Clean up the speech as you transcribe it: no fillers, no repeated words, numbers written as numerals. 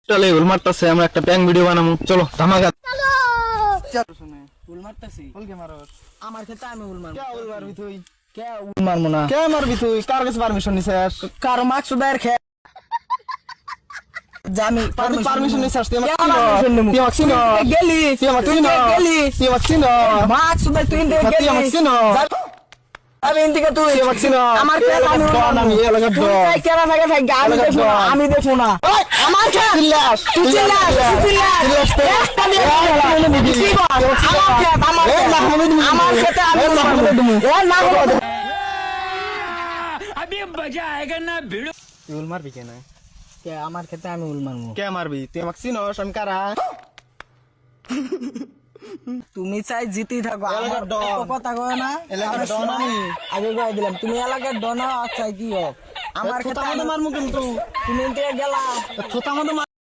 চলে উল মারতাছে, আমরা একটা প্যাং ভিডিও বানাবো, চলো ধামাকা। উল মারতাছি উল কে মারস? আমার ক্ষেতে আমি উল মারবো। কে উল মারবি তুই? কে উল মারবো না? কে মারবি তুই? কার কাছে পারমিশন নিছিস? কারো মাকসুদের খে জামি পারমিশন নিছিস? তুই আমাকে permission নিমু? তুই আমাকে চিনো? গেলি তুই আমাকে তুই চিনো? গেলি তুই আমাকে চিনো? মাকসুদের তুই তুই গেলি আমাকে চিনো? আমি ইন্দিকে তুই তুই আমাকে চিনো? আমার তুই খেত আমি এলাকার উল ডন, মারবো। আমি এলাকার তুই ডন। চাই কেনা থাকে থাক আমি এলাকার দেখবো না, ডন। আমি দেখবো না। ওই, আমার খেত চিল্লাস, তুই চিল্লাস চিল্লাস তো। একটা দিয়ে এই, খেলা। তুই এনে দিবি। কি বল? আমার খেত আমার এই, খেত। না হলে দিবি। আমার খেতে আমি এই, উল না মারবো। হলে দিবি। এ, না হলে তুই উল মারবি কেন? কে আমার খেতে আমি উল মারবো। কে মারবি? তুই আমাকে চিনোস? আমি কারা? তুমি চাই জিতি থাকো এলাকার আমার ডন। এত কথা কয় না এলাকার আরে ডন শোনো, আমি। আগে কয়ে দিলাম তুমি এলাকার ডন আচ্ছা কি হোক আমার তোতা ক্ষেত্রে মতো মারমু কিন্তু। তুমি এদিকে গেলা তোতা মতো